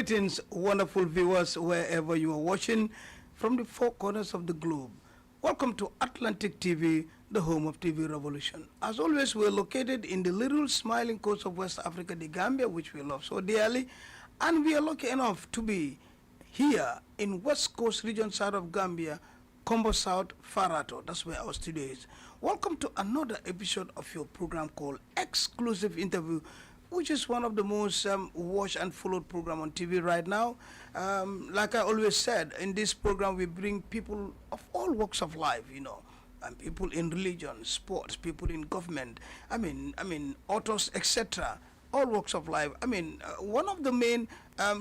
Greetings, wonderful viewers, wherever you are watching from the four corners of the globe. Welcome to Atlantic TV, the home of TV Revolution. As always, we're located in the little smiling coast of West Africa, the Gambia, which we love so dearly. And we are lucky enough to be here in West Coast region side of Gambia, Combo South, Farato. That's where our studio is. Welcome to another episode of your program called Exclusive Interview, which is one of the most watched and followed program on TV right now. Like I always said, in this program we bring people of all walks of life, you know, and people in religion, sports, people in government, I mean, authors, etc. All walks of life. One of the main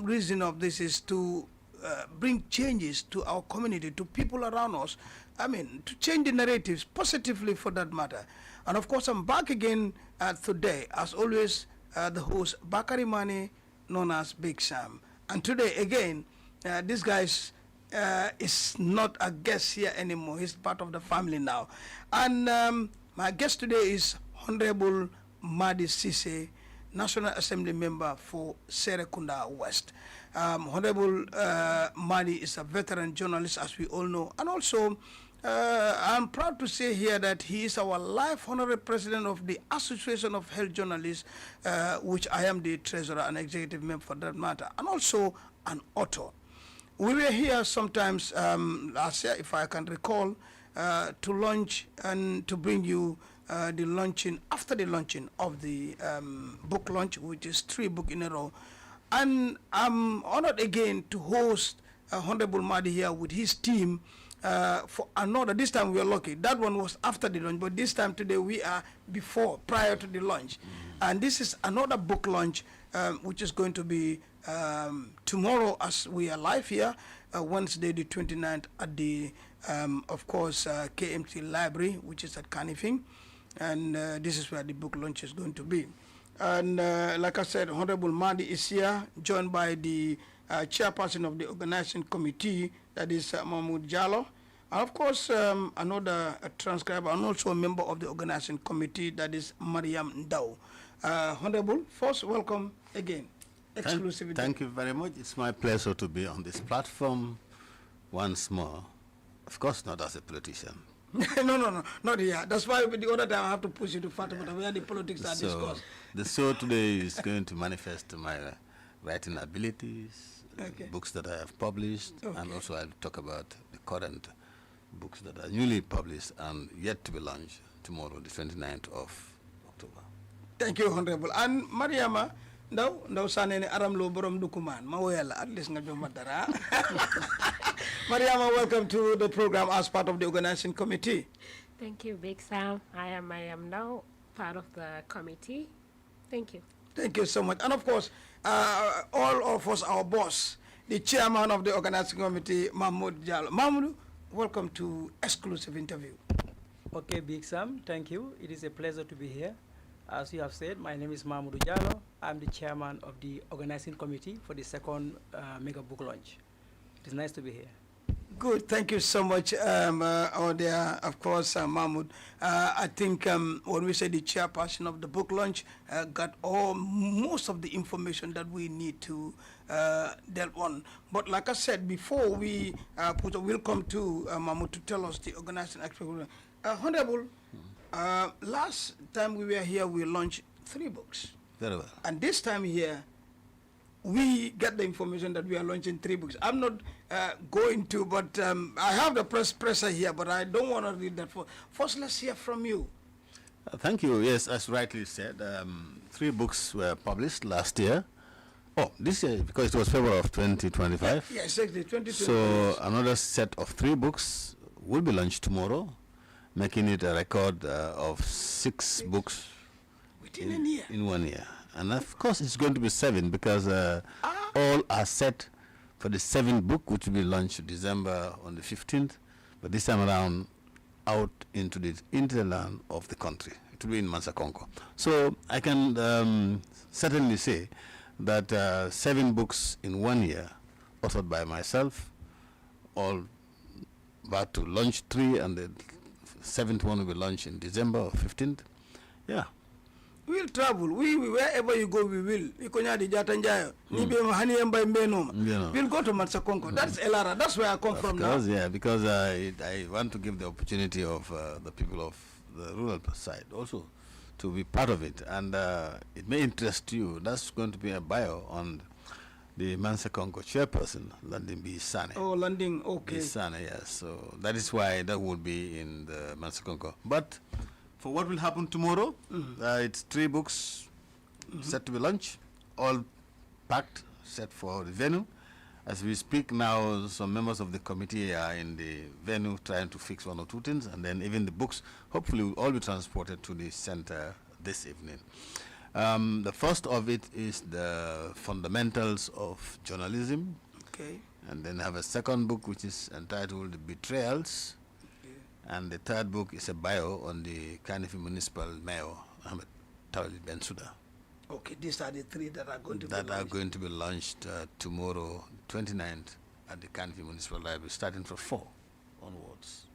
reason of this is to bring changes to our community, to people around us. To change the narratives positively, for that matter. And of course, I'm back again today, as always. The host Bakary Manneh, known as BigSam. And today again, this guy is not a guest here anymore. He's part of the family now. And my guest today is Honourable Madi Ceesay, National Assembly member for Serekunda West. Honourable Madi is a veteran journalist, as we all know, and also I'm proud to say here that he is our life honorary president of the Association of Health Journalists, which I am the treasurer and executive member for that matter, and also an author. We were here sometimes last year, if I can recall, to launch and to bring you the launching, after the launching of the book launch, which is 3 books in a row. And I'm honored again to host Honorable Madi here with his team for another. This time we are lucky. That one was after the launch, but this time today we are prior to the launch. And this is another book launch, which is going to be tomorrow, as we are live here, Wednesday the 29th at the, of course, KMC Library, which is at Canifing. And this is where the book launch is going to be. And like I said, Honorable Madi is here, joined by the chairperson of the organizing committee, that is Mahmoud Jallo. And of course, another transcriber and also a member of the organizing committee, that is Mariam Ndao. Honorable, first, welcome again. Exclusive. Thank you very much. It's my pleasure to be on this platform once more. Of course, not as a politician. No, not here. That's why the other time I have to push you to Fatima, where the politics are discussed. The show today is going to manifest my writing abilities, books that I have published, and also I'll talk about the current books that are newly published and yet to be launched tomorrow, the 29th of October. Thank you, Honorable. And Mariama, ndaw sanene aram lo borom dukuman ma woyala at least nga jom dara. Mariama, welcome to the program as part of the organizing committee. Thank you, Big Sam. I am Mariam now, part of the committee. Thank you. Thank you so much. And of course, all of us, our boss, the chairman of the organizing committee, Mahmoud Jallo. Mahmoud, welcome to Exclusive Interview. Okay, Big Sam, thank you. It is a pleasure to be here. As you have said, my name is Mahmoud Jallo. I'm the chairman of the organizing committee for the second mega book launch. It is nice to be here. Good, thank you so much, of course, Mahmoud. I think when we say the chairperson of the book launch, got most of the information that we need to delve on. But like I said, before we we'll come to Mahmoud to tell us the organizing aspect. Honorable, last time we were here, we launched 3 books. Very well. And this time here, we get the information that we are launching 3 books. I'm not going to, but I have the pressure here, but I don't want to read that. First, let's hear from you. Thank you. Yes, as rightly said, 3 books were published last year. Oh, this year, because it was February of 2025. Yes, exactly, 2025. So another set of 3 books will be launched tomorrow, making it a record of 6 books within a year. In 1 year. And of course, it's going to be 7 because all are set for the 7th book, which will be launched December on the 15th. But this time around, out into the interland of the country. It will be in Mansakonko. So I can certainly say that 7 books in 1 year, authored by myself, all about to launch 3, and the 7th one will be launched in December or 15th. Yeah. We'll travel. We wherever you go, we will. We'll go to Mansakonko. That's Elara. That's where I come from now. Yeah, because I want to give the opportunity of the people of the rural side also to be part of it. And it may interest you. That's going to be a bio on the Mansakonko chairperson, Landing B. Sane. Oh, Landing, okay. B. Sane, yes. So that is why that would be in the Mansakonko. But for what will happen tomorrow, it's 3 books set to be launched, all packed, set for the venue. As we speak now, some members of the committee are in the venue trying to fix 1 or 2 things, and then even the books hopefully will all be transported to the center this evening. The first of it is the fundamentals of journalism. Okay. And then have a second book which is entitled Betrayals. And the third book is a bio on the Kanifi Municipal Mayor, Ahmed Tawali Bensouda. Okay, these are the 3 that are going to be That launched. are going to be launched tomorrow, 29th, at the Kanifi Municipal Library, starting from 4 onwards.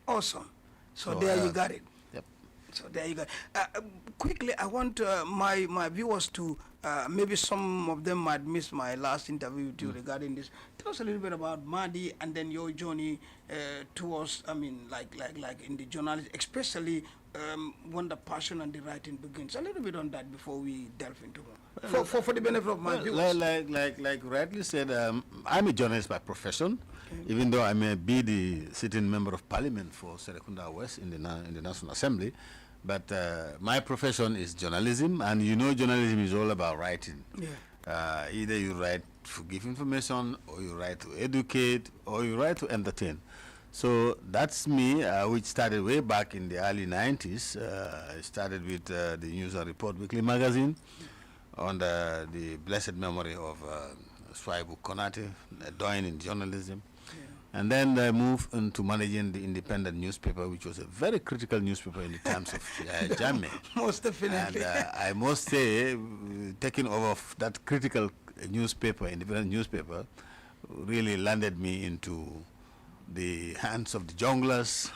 Awesome. So, So, there you got it. Yep. So there you go. Quickly, I want my viewers to, maybe some of them might miss my last interview with you regarding this. Tell us a little bit about Madi and then your journey towards, I mean, like in the journalism, especially when the passion and the writing begins. A little bit on that before we delve into it. For the benefit of my viewers. Like rightly said, I'm a journalist by profession, even though I may be the sitting member of parliament for Serekunda West in the National Assembly. But my profession is journalism, and you know journalism is all about writing. Yeah. Either you write to give information, or you write to educate, or you write to entertain. So that's me, which started way back in the early 90s. I started with the News and Report Weekly magazine under the blessed memory of Swaibu Konate, doyen in journalism. And then I moved into managing the independent newspaper, which was a very critical newspaper in the times of Jammeh. Most definitely. And I must say, taking over that critical newspaper, independent newspaper, really landed me into the hands of the junglers,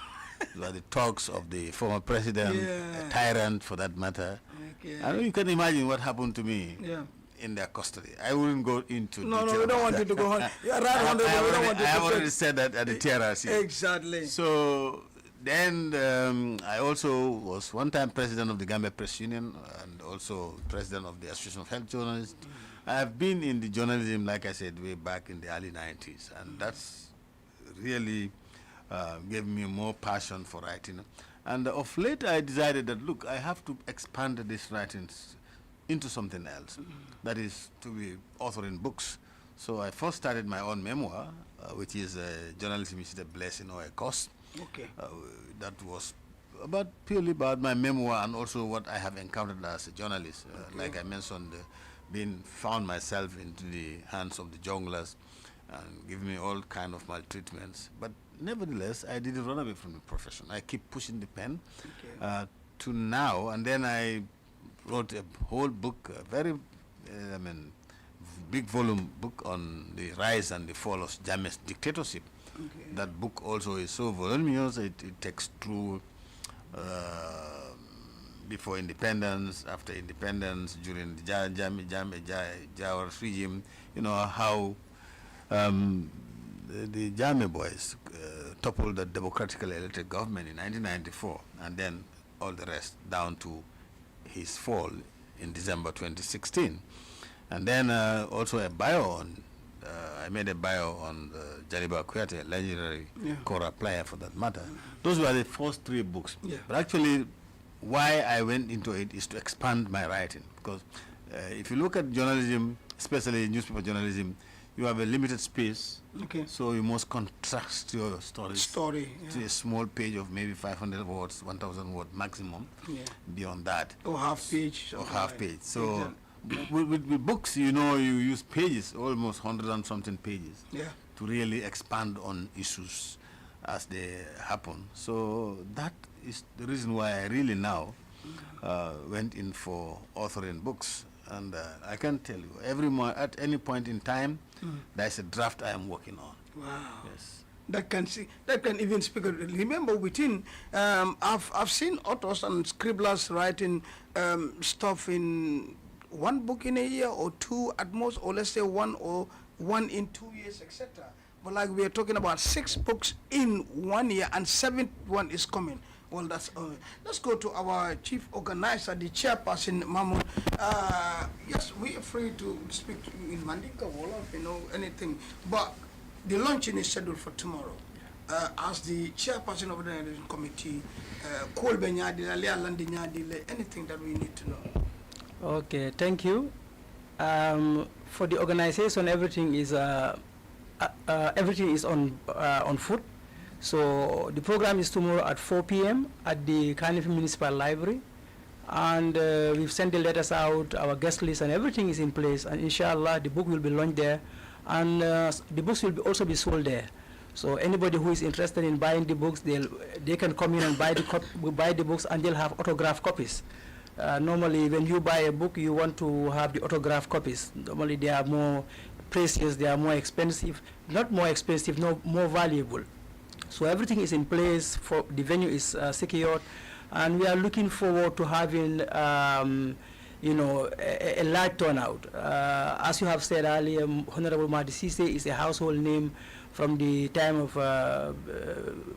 the talks of the former president, a tyrant for that matter. Okay. And you can imagine what happened to me. Yeah. In their custody. I wouldn't go into No, detail. we don't want you to go on. You're right, Honourable. We don't want you I to have already take- said that at the TRRC. Exactly. So then I also was one time president of the Gambia Press Union and also president of the Association of Health Journalists. I have been in the journalism, like I said, way back in the early 90s, and that's really gave me more passion for writing. And of late I decided that, look, I have to expand this writing into something else, that is to be authoring books. So I first started my own memoir, which is Journalism is a Blessing or a Curse. Okay. That was purely about my memoir and also what I have encountered as a journalist. Like I mentioned, being found myself into the hands of the junglers and giving me all kind of maltreatments. But nevertheless, I didn't run away from the profession. I keep pushing the pen to now, and then I wrote a whole book, a very, big volume book on the rise and the fall of Jammeh's dictatorship. Okay. That book also is so voluminous. It takes through before independence, after independence, during the Jawar's regime. You know how the Jammeh boys toppled the democratically elected government in 1994, and then all the rest down to his fall in December 2016. And then also a bio on, I made a bio on Jaliba Kuyate, legendary Kora player for that matter. Those were the first 3 books. Yeah. But actually, why I went into it is to expand my writing. Because if you look at journalism, especially newspaper journalism, you have a limited space. Okay. So you must contrast your stories Story. to a small page of maybe 500 words, 1,000 words maximum. Yeah. Beyond that, Or half page. or something half like page. that. So with books, you know, you use pages, almost 100 and something pages, Yeah. to really expand on issues as they happen. So that is the reason why I really now went in for authoring books. And I can tell you, at any point in time, there's a draft I am working on. Wow. Yes. that can see, that can even speak. Remember, within I've seen authors and scribblers writing stuff in one book in a year or two at most, or let's say one in 2 years, etc. But like we are talking about 6 books in 1 year, and 7th one is coming. Well, that's let's go to our chief organizer, the chairperson, Mahmoud. Yes, we are free to speak in Mandinka, Wolof, anything. But the launching is scheduled for tomorrow. As the chairperson of the organizing committee, anything that we need to know. Okay, thank you. For the organization, everything is on foot. So the program is tomorrow at 4 p.m. at the Cardiff Municipal Library, and we've sent the letters out, our guest list, and everything is in place. And inshallah, the book will be launched there, and the books will also be sold there. So anybody who is interested in buying the books, they can come in and buy the books, and they'll have autographed copies. Normally, when you buy a book, you want to have the autographed copies. Normally, they are more precious, they are more expensive. Not more expensive, no, more valuable. So everything is in place. For the venue is secured, and we are looking forward to having, a large turnout. As you have said earlier, Honourable Madi Ceesay is a household name from the time of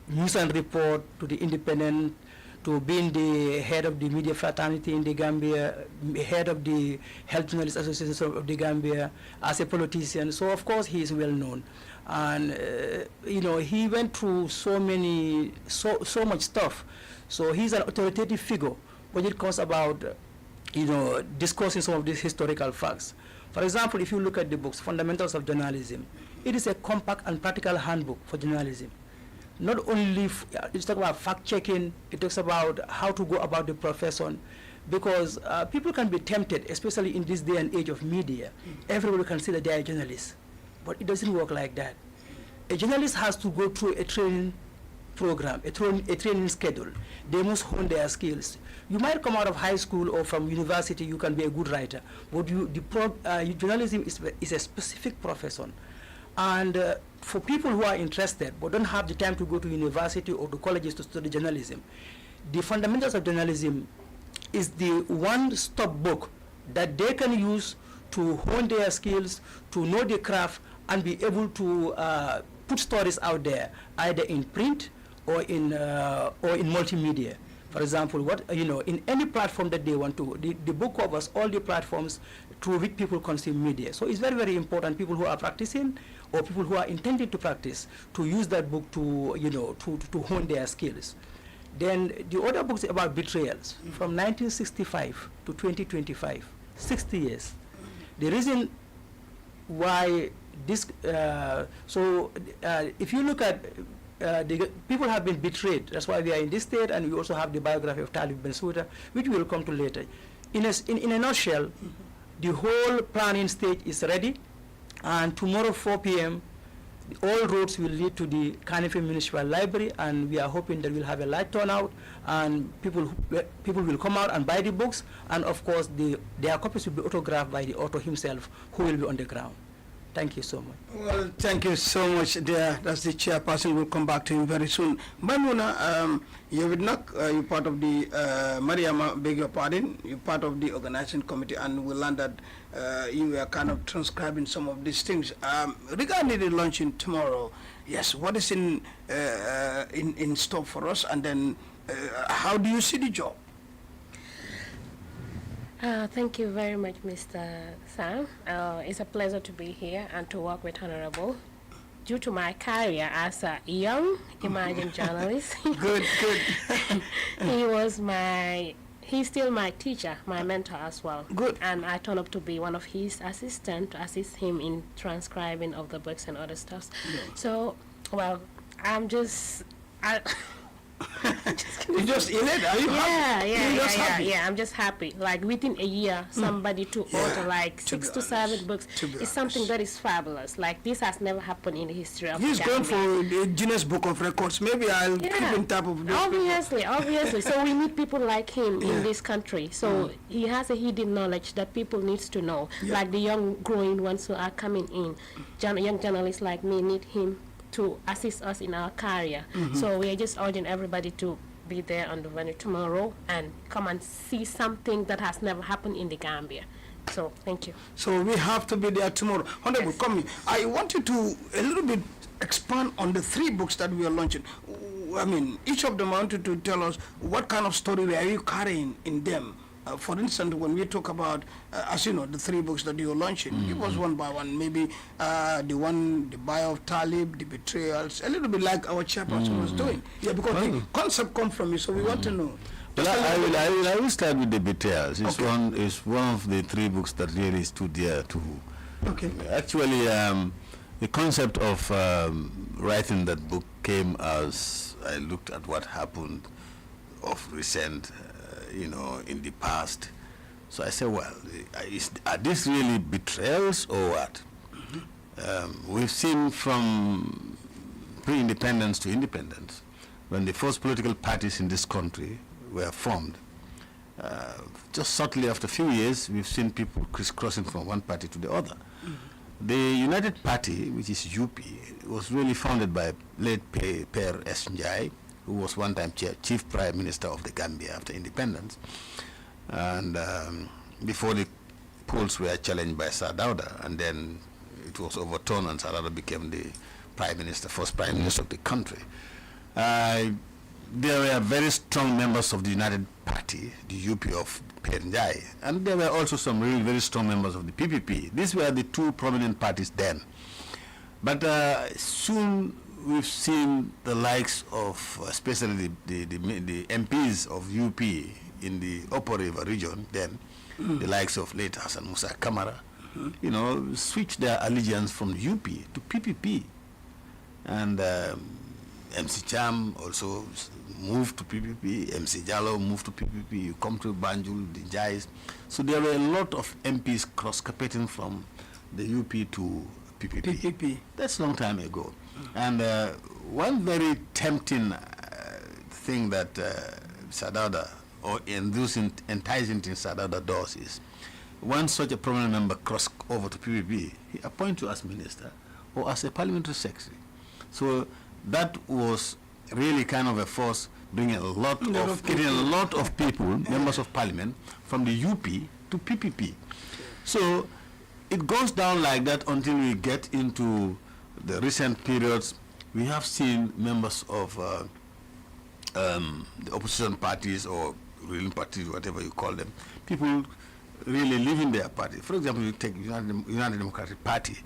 News and Report to the Independent, to being the head of the media fraternity in the Gambia, head of the Health Journalists Association of the Gambia, as a politician. So of course he is well known. And he went through so much stuff. So he's an authoritative figure when it comes about discussing some of these historical facts. For example, if you look at the books, Fundamentals of Journalism, it is a compact and practical handbook for journalism. Not only it talks about fact-checking, it talks about how to go about the profession, because people can be tempted, especially in this day and age of media. Everybody can say that they are journalists, but it doesn't work like that. A journalist has to go through a training program, a training schedule. They must hone their skills. You might come out of high school or from university, you can be a good writer, but journalism is a specific profession. And for people who are interested but don't have the time to go to university or to colleges to study journalism, the Fundamentals of Journalism is the one-stop book that they can use to hone their skills, to know the craft, and be able to put stories out there, either in print or in multimedia. For example, in any platform that they want to, the book covers all the platforms through which people consume media. So it's very, very important, people who are practicing or people who are intending to practice, to use that book to hone their skills. Then the other books about betrayals, from 1965 to 2025, 60 years. The reason why this, if you look at the people have been betrayed. That's why we are in this state, and we also have the biography of Talib Bensouda, which we will come to later. In a nutshell, the whole planning stage is ready, and tomorrow 4 p.m. all roads will lead to the Cardiff Municipal Library, and we are hoping that we'll have a large turnout, and people will come out and buy the books, and of course their copies will be autographed by the author himself, who will be on the ground. Thank you so much. Well, thank you so much, dear. That's the chairperson. We'll come back to him very soon. Maimuna, you're part of the, Mariam, beg your pardon, you're part of the organizing committee, and we learned that you were kind of transcribing some of these things. Regarding the launching tomorrow, yes, what is in store for us, and then how do you see the job? Thank you very much, Mr. Sam. It's a pleasure to be here and to work with Honourable. Due to my career as a young emerging journalist, good. he's still my teacher, my mentor as well. Good. And I turned up to be one of his assistants to assist him in transcribing of the books and other stuff. Yeah. So, well, I'm just... You're just elated, are you happy? Yeah, I'm just happy. Like within a year, somebody to order like 6 to 7 books is something that is fabulous. Like this has never happened in the history of He's going for the Guinness Book of Records. Maybe I'll keep in top of this. Obviously. So we need people like him in this country. So he has a hidden knowledge that people needs to know. Like the young growing ones who are coming in. Young journalists like me need him to assist us in our career. So we are just urging everybody to be there on the venue tomorrow and come and see something that has never happened in the Gambia. So thank you. So we have to be there tomorrow. Honorable, Yes. come here. I want you to a little bit expand on the 3 books that we are launching. I mean, each of them, I want you to tell us what kind of story are you carrying in them. For instance, when we talk about, as you know, the 3 books that you're launching, give us one by one. Maybe the Bio of Talib, the betrayals, a little bit like our chairperson was doing. Yeah, because the concept comes from you, so we want to know. Well, I will start with the betrayals. It's one of the 3 books that really stood there to. Okay. Actually, the concept of writing that book came as I looked at what happened of recent, in the past. So I said, well, are these really betrayals or what? We've seen from pre-independence to independence, when the first political parties in this country were formed, just shortly after a few years, we've seen people crisscrossing from one party to the other. The United Party, which is UP, was really founded by late Per S. Njai, who was one time Chief Prime Minister of the Gambia after independence. And before the polls were challenged by Sir Dawda, and then it was overturned and Sir Dawda became the first Prime Minister of the country. There were very strong members of the United Party, the UP of Per Njai, and there were also some really very strong members of the PPP. These were the 2 prominent parties then. But soon we've seen the likes of, especially the MPs of UP in the Upper River region then, the likes of late Hassan Musa Kamara, switched their allegiance from UP to PPP. And MC Cham also moved to PPP, MC Jallo moved to PPP, you come to Banjul, the Jais. So there were a lot of MPs cross-carpeting from the UP to PPP. That's a long time ago. And one very tempting thing that Sadada, or enticing Sadada does is, once such a prominent member cross over to PPP, he appoints you as minister or as a parliamentary secretary. So that was really kind of a force bringing getting a lot of people, members of parliament, from the UP to PPP. So it goes down like that until we get into the recent periods. We have seen members of the opposition parties or ruling parties, whatever you call them, people really leaving their party. For example, you take United Democratic Party.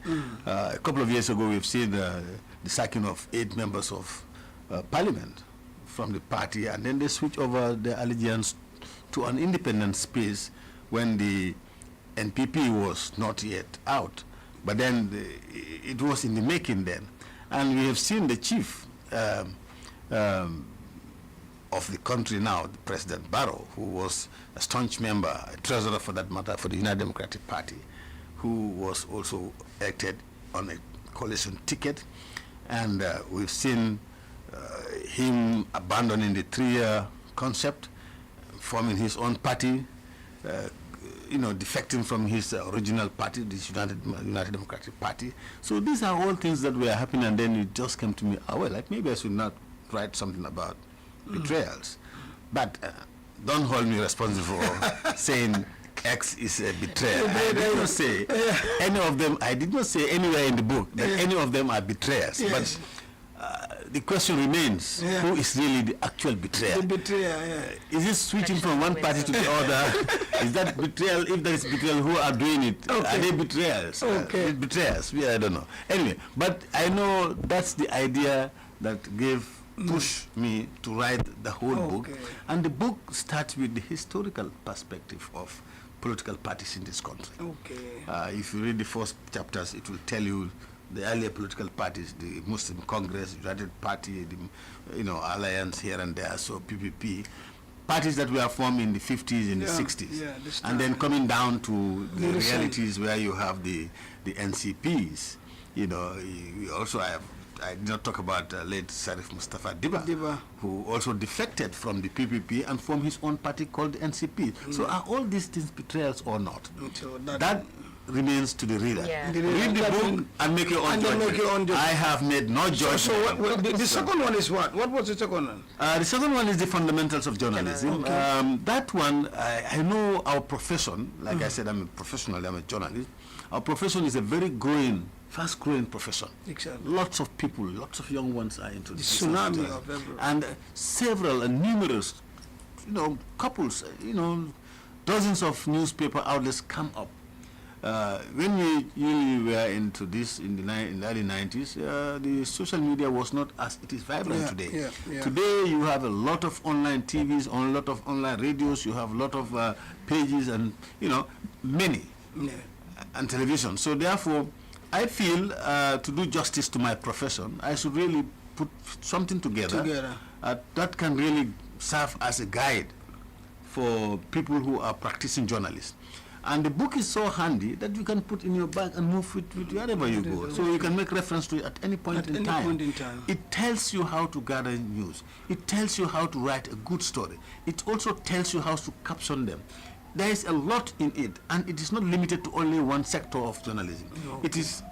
A couple of years ago, we've seen the sacking of 8 members of parliament from the party, and then they switch over their allegiance to an independent space when the NPP was not yet out. But then it was in the making then. And we have seen the chief of the country now, President Barrow, who was a staunch member, a treasurer for that matter, for the United Democratic Party, who was also elected on a coalition ticket. And we've seen him abandoning the 3-year concept, forming his own party, defecting from his original party, this United Democratic Party. So these are all things that were happening, and then it just came to me, maybe I should not write something about betrayals. But don't hold me responsible for saying X is a betrayal. I did not say any of them, I did not say anywhere in the book that any of them are betrayers. Yes. But the question remains, who is really the actual betrayer? The betrayer, Is it switching from one party to the other? Is that betrayal? If there is betrayal, who are doing it? Are they betrayers? Betrayers? I don't know. Anyway, but I know that's the idea that pushed me to write the whole book. And the book starts with the historical perspective of political parties in this country. If you read the first chapters, it will tell you the earlier political parties, the Muslim Congress, United Party, the alliance here and there, so PPP, parties that were formed in the 50s and the 60s, and then coming down to the realities where you have the NCPs. We also have, I did not talk about late Sarif Mustafa Diba, who also defected from the PPP and formed his own party called the NCP. So are all these things betrayals or not? So remains to the reader. Yeah. Read the book and make your own And then judgment. make your own judgment. I have made no judgment. So the second one is what? What was the second one? The second one is the fundamentals of journalism. Okay. That one, I know our profession, like I said, I'm a professional, I'm a journalist. Our profession is a very growing, fast-growing profession. Exactly. Lots of people, lots of young ones are into The this. tsunami of everyone. And several and numerous, couples, dozens of newspaper outlets come up. When we were into this in the early 90s, the social media was not as it is vibrant today. Today you have a lot of online TVs, a lot of online radios, you have a lot of pages and, many, and television. So therefore, I feel to do justice to my profession, I should really put something together. That can really serve as a guide for people who are practicing journalists. And the book is so handy that you can put in your bag and move it with wherever you go. So you can make reference to it at any point in time. It tells you how to gather news. It tells you how to write a good story. It also tells you how to caption them. There is a lot in it, and it is not limited to only one sector of journalism. It is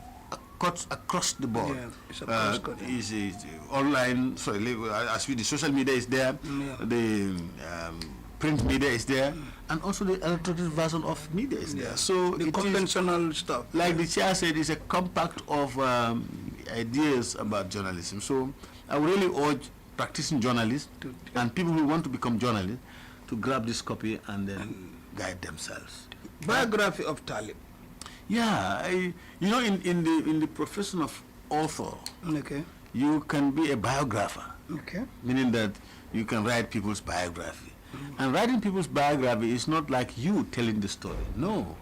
cuts across the board. It's a online, as with the social media is there, the print media is there, and also the electronic version of media is there. So the conventional stuff. Like the chair said, it's a compact of ideas about journalism. So I would really urge practicing journalists and people who want to become journalists to grab this copy and then guide themselves. Biography of Talib. Yeah, in the profession of author, you can be a biographer. Meaning that you can write people's biography. And writing people's biography is not like you telling the story. No.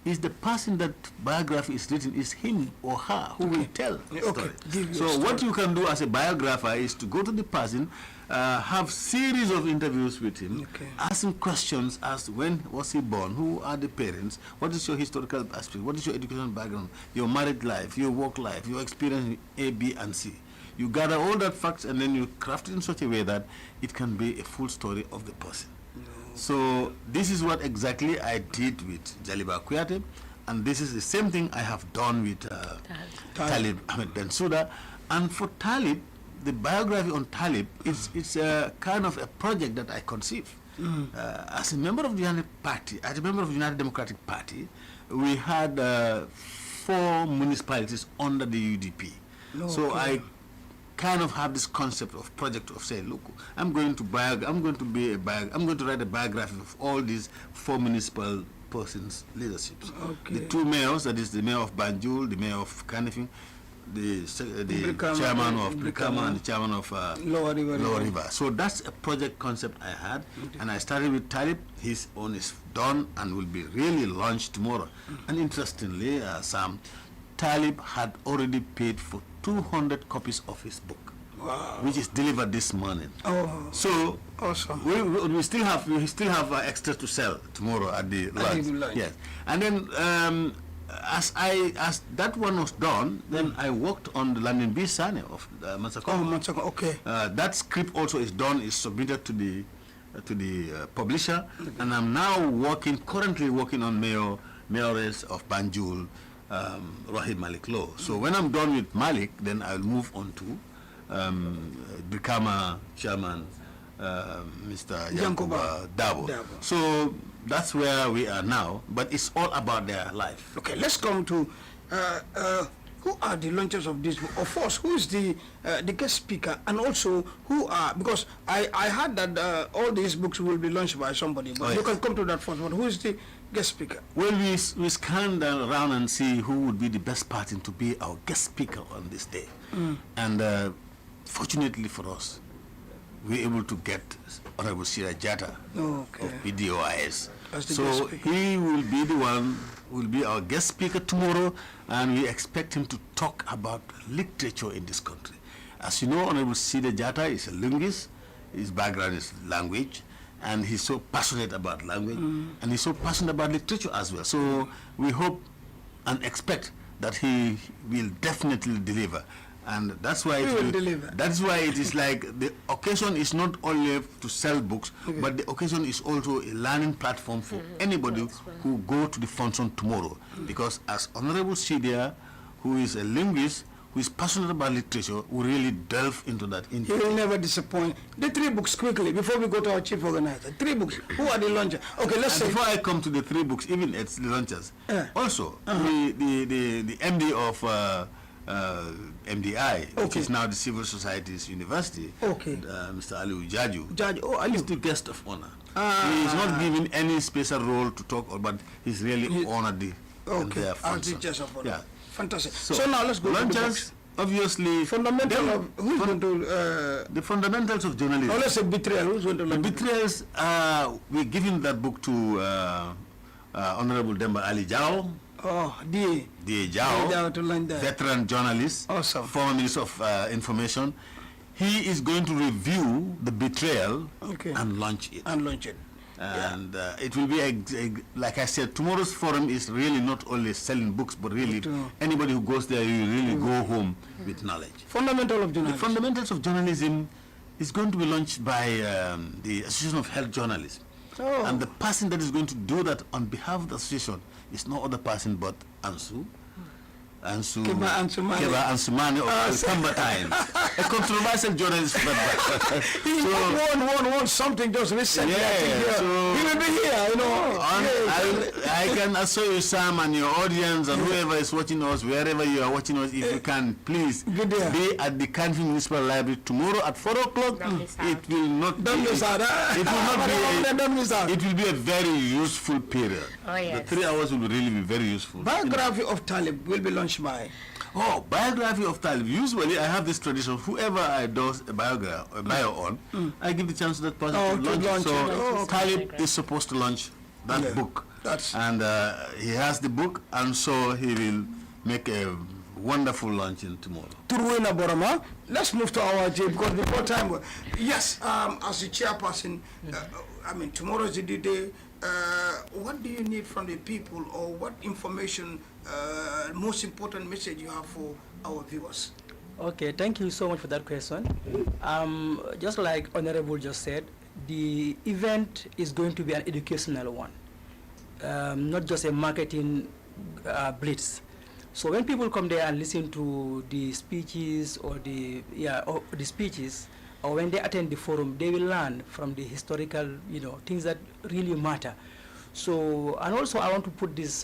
It's the person that biography is written, is him or her who will tell the story. So what you can do as a biographer is to go to the person, have series of interviews with him, ask him questions as when was he born, who are the parents, what is your historical aspect, what is your educational background, your married life, your work life, your experience in A, B, and C. You gather all that facts and then you craft it in such a way that it can be a full story of the person. So this is what exactly I did with Jaliba Kuyate, and this is the same thing I have done with Talib Ahmed Bensouda. And for Talib, the biography on Talib, it's a kind of a project that I conceived. As a member of the United Party, as a member of the United Democratic Party, we had 4 municipalities under the UDP. So I kind of have this concept of project of saying, look, I'm going to write a biography of all these 4 municipal persons' leaderships. The 2 mayors, that is the mayor of Banjul, the mayor of Kanifing, the chairman of Brikama, and the chairman of Lower River. So that's a project concept I had, and I started with Talib. His own is done and will be really launched tomorrow. And interestingly, Sam, Talib had already paid for 200 copies of his book, which is delivered this morning. So awesome. We still have extra to sell tomorrow at the lunch. Yes, and then as that one was done, then I worked on the London Bisane of Mansako. That script also is done, is submitted to the publisher, and I'm now currently working on Mayores of Banjul, Rahid Malik Law. So when I'm done with Malik, then I'll move on to Brikama chairman, Mr. Yankuba Dabo. So that's where we are now, but it's all about their life. Okay, let's come to who are the launchers of this book? Of course, who is the guest speaker, and also who are, because I heard that all these books will be launched by somebody, but you can come to that first. But who is the guest speaker? Well, we scanned around and see who would be the best person to be our guest speaker on this day. And fortunately for us, we were able to get Honourable Ceesay of PDOIS. So he will be the one who will be our guest speaker tomorrow, and we expect him to talk about literature in this country. As you know, Honourable Ceesay is a linguist. His background is language, and he's so passionate about language, and he's so passionate about literature as well. So we hope and expect that he will definitely deliver And that's why We will deliver. that's why it is like the occasion is not only to sell books, but the occasion is also a learning platform for anybody who go to the function tomorrow. Because as Honourable Ceesay, who is a linguist, who is passionate about literature, will really delve into that. He will never disappoint. The 3 books quickly before we go to our chief organizer. 3 books. Who are the launchers? Okay, let's And say. before I come to the 3 books, even it's the launchers. Also, the MD of MDI, which is now the Civil Society's University, Mr. Ali Ujaju, is the guest of honor. He is not given any special role to talk about, but he's really honored the entire function. Yeah. Fantastic. So now let's go to the books. Obviously, Fundamental of who's going to the fundamentals of journalism. now let's say betrayal. Who's going to The learn? betrayals, we're giving that book to Honorable Demba Ali Jao. Oh, DA. DA Jao, To learn that. veteran journalist, Awesome. former Minister of Information. He is going to review the betrayal and launch it. And launch it. And it will be, like I said, tomorrow's forum is really not only selling books, but really anybody who goes there, you really go home with knowledge. Fundamental of journalism. The fundamentals of journalism is going to be launched by the Association of Health Journalists. And the person that is going to do that on behalf of the association is no other person but Keba Ansumane of Alkamba Times, a controversial journalist. He won something just recently. So he will be here, you know. I can assure you, Sam, and your audience, and whoever is watching us, wherever you are watching us, if you can, please be at the Kanfi Municipal Library tomorrow at 4 o'clock. It will not be. It will be a very useful period. Oh, yes. The 3 hours will really be very useful. Biography of Talib will be launched by. Oh, biography of Talib. Usually, I have this tradition. Whoever I do a bio on, I give the chance to that person to launch it. So Talib is supposed to launch that book, and he has the book, and so he will make a wonderful launching tomorrow. Turwena Boroma. Let's move to our J because before time. Yes, as a chairperson, I mean tomorrow is the due day. What do you need from the people, or what information, most important message you have for our viewers? Okay, thank you so much for that question. Just like Honourable just said, the event is going to be an educational one, not just a marketing blitz. So when people come there and listen to the speeches or the speeches, or when they attend the forum, they will learn from the historical, things that really matter. So, and also I want to put this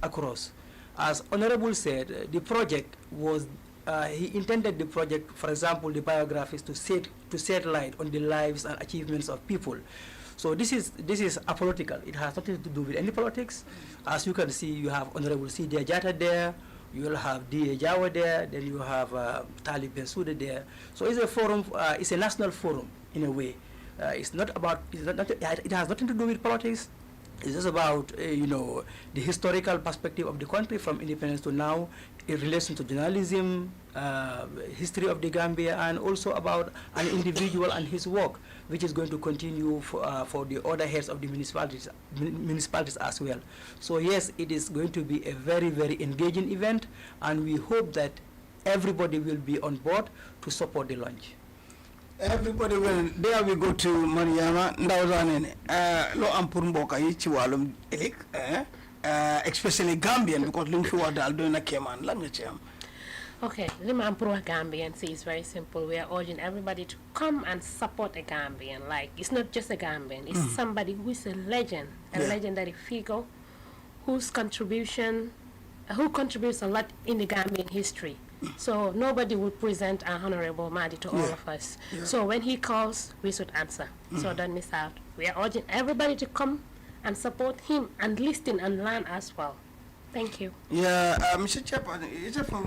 across. As Honourable said, the project was, he intended the project, for example, the biographies, to shed light on the lives and achievements of people. So this is apolitical. It has nothing to do with any politics. As you can see, you have Honourable Ceesay Jatta there. You will have D.A. Jawa there, then you have Talib Bensouda there. So it's a forum, it's a national forum in a way. It has nothing to do with politics. It's just about, the historical perspective of the country from independence to now in relation to journalism, history of the Gambia, and also about an individual and his work, which is going to continue for the other heads of the municipalities as well. So yes, it is going to be a very, very engaging event, and we hope that everybody will be on board to support the launch. Everybody will. There we go to Mariama Ndawzanene. Lo ampur mboka yi ci walum elik, especially Gambian, because lim fi wax dal doyna keman lan nga ci am. Okay, Lima Ampuru Gambian is very simple. We are urging everybody to come and support a Gambian. Like, it's not just a Gambian, it's somebody who is a legend, a legendary figure who contributes a lot in the Gambian history. So nobody will present an Honourable Madi to all of us. So when he calls, we should answer. So don't miss out. We are urging everybody to come and support him and listen and learn as well. Thank you. Yeah, Mr. Chairman, is it from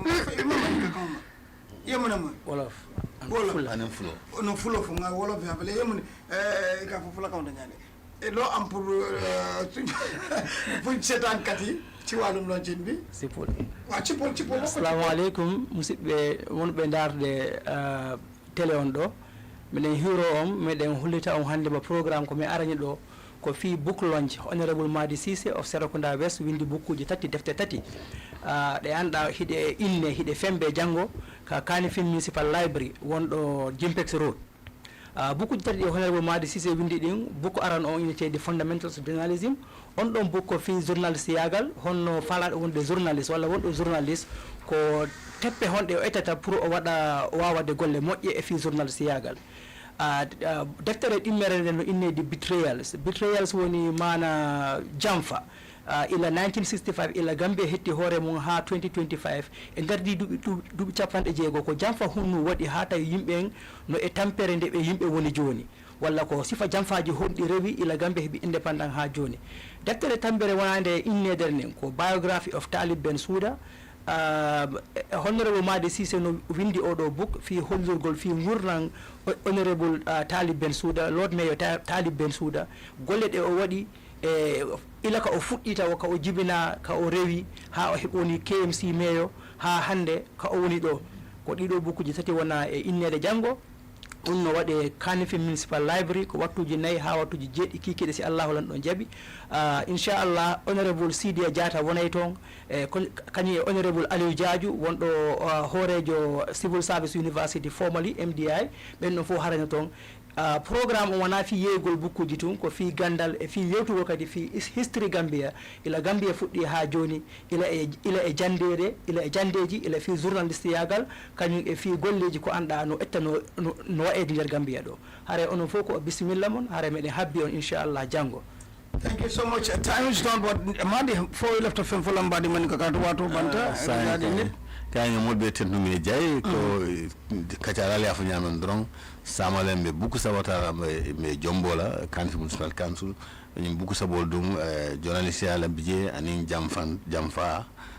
Wolof. No full of Wolof have a full account. Lo ampur put setan kati ci walum lancin bi Sipol. Wa cipol Assalamu alaikum musibbe wonbe darde télé on do minen hiro on meden hullita on hande ba programme ko mi arani do ko fi book launch Honourable Madi Ceesay of Serekunda West windi bukkuji tati defte tati ɗe anɗa hiɗe inne hiɗe fembe janngo ka Kanifing Municipal Library wonɗo Jimpex Road. Bukuji tati ɗi Honourable Madi Ceesay windi ɗin buku aran on ine The Fundamentals of Journalism. On ɗon book ko fi journaliste yagal honno falaɗo wonde journaliste walla wonɗo journaliste ko teppe honɗe o ettata pour o waɗa wawade golle moƴƴe e fi journaliste yagal. Deftere ɗimmere nde no innedi betrayals woni mana jamfa ila 1965 ila Gambia hetti hoore mum ha 2025 e gardi duuɓi capanɗe jeegoo ko jamfa hunnu waɗi ha tawi yimɓe en no e tampere nde ɓe yimɓe woni joni walla ko sifa jamfaji honɗi rewi ila Gambia heeɓi indépendant ha joni. Deftere tambere wonande innedere nden ko biography of Talib Bensouda. Honourable Madi Ceesay no windi oɗo book fi hollirgol fi gurnan Honourable Talib Bensouda, Lord Mayor Talib Bensouda, golle ɗe o waɗi ila ka o fuɗɗi taw ka o jibina ka o rewi ha o heɓoni KMC meyo ha hande ka o woni ɗo ko ɗiɗo bukuji tati wona e innede janngo ɗum no waɗe Kanifing Municipal Library ko wattuji 4 ha wattuji 7 kikiɗe si Allahu lan ɗon jaaɓi. Inchallah Honourable Sidia Diatta wonay toon kañum e Honourable Aliou Diadiou wonɗo hoorejo Civil Service University formally MDI ɓen ɗon fof harana toon. Programme o wona fi yeygol bukkuji tun ko fi gandal e fi yewtugo kadi fi history Gambia ila Gambia fuɗɗi ha joni ila e jandere ila e jandeji ila fi journaliste yagal kañum e fi golleji ko anɗa no etta no wayede nder Gambia ɗo hare onon fof ko bisimilla mon hare meɗen habbi on inchallah janggo. Thank you so much. Time is done, but Madi, before we left of Fulam Badi Manikakato Wato Banta, kañum molɓe tennumi jayi ko kacarali afo ñamen dron samalen ɓe beaucoup sabatara ɓe jombola Kanifing Municipal Council ñum beaucoup sabol ɗum journaliste ala bije anin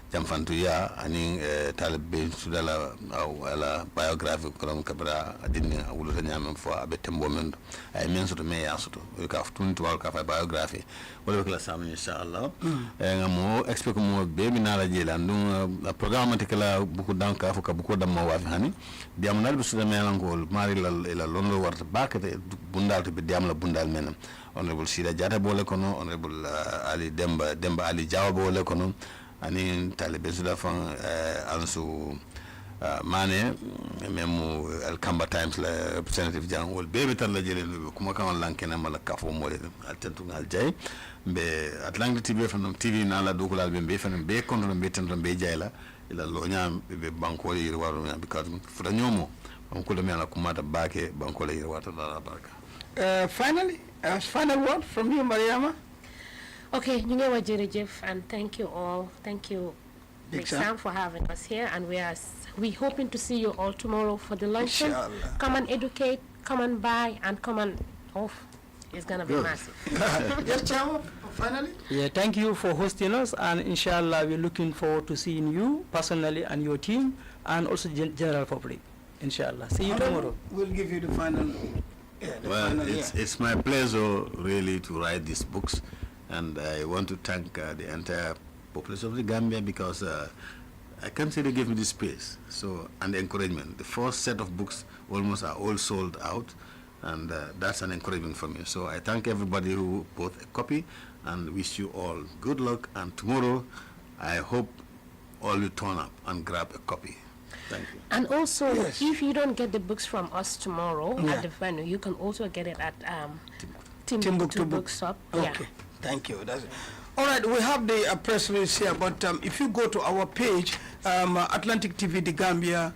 jamfantuya anin Talib Bensouda ala biographie kolon kabra adinni wuluta ñamen fo aɓe tembo men ɗo ay men soto mais yasoto ka tun tubaw ka fa biographie wala ko la sam inchallah ngam mo explique mo be mi nala jelan ɗum programmatique la beaucoup danka fo ka beaucoup damma wafi hani diam nalɓe suda menankol mari ila londo warta bakete bundal to ɓe diamla bundal menen Honourable Sida Diatta bole kono Honourable Ali Demba Ali Diawa bole kono ani Talib Bensouda fan Ansou Manneh même al Kamba Times la representative jang wol bebe tan la jelen kuma kan lankena mala kafo mole al tentu ngal jay be Atlantic TV fan TV na la dokulal be fan be kondo be tan be jayla ila lo nyam be banko yir waru nyam be kadum fuda nyomo on ko do mena kuma ta baake banko la yir wata la baraka. Finally, final word from you, Mariama. Okay, ñu ngi wax jërëjëf and thank you all. Thank you, BigSam, for having us here, and we hoping to see you all tomorrow for the luncheon. Inshallah. Come and educate, come and buy, and come and off. It's gonna be massive. Yes, Chamo, finally. Yeah, thank you for hosting us, and inshallah we're looking forward to seeing you personally and your team, and also general public. Inshallah. See you tomorrow. We'll give you the final. Well, it's my pleasure really to write these books. And I want to thank the entire population of the Gambia because I can say they gave me this space and the encouragement. The first set of books almost are all sold out, and that's an encouragement for me. So I thank everybody who bought a copy and wish you all good luck. And tomorrow, I hope all will turn up and grab a copy. Thank you. And also, if you don't get the books from us tomorrow at the venue, you can also get it at Timbuktu Bookshop. Okay. Yeah. Thank you. That's it. All right, we have the press release here, but if you go to our page, Atlantic TV The Gambia,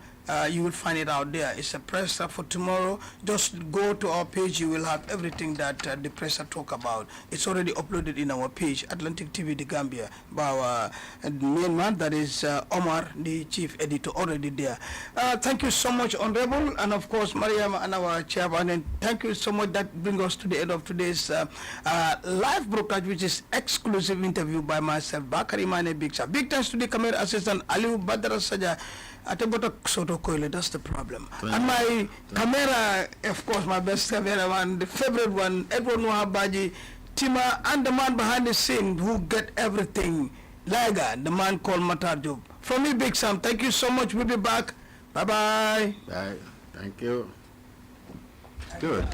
you will find it out there. It's a press for tomorrow. Just go to our page. You will have everything that the press talk about. It's already uploaded in our page, Atlantic TV The Gambia, by our main man, that is Omar, the chief editor, already there. Thank you so much, Honourable, and of course, Mariam and our chairman. And thank you so much. That brings us to the end of today's live broadcast, which is exclusive interview by myself, Bakary, Manneh, BigSam. Big thanks to the camera assistant, Aliou Badara Saja. That's the problem. And my camera, of course, my best cameraman, the favorite one, Edward Nohabaji, Tima, and the man behind the scene who get everything, Laga, the man called Matarjob. From me, BigSam, thank you so much. We'll be back. Bye-bye. Bye. Thank you. Good.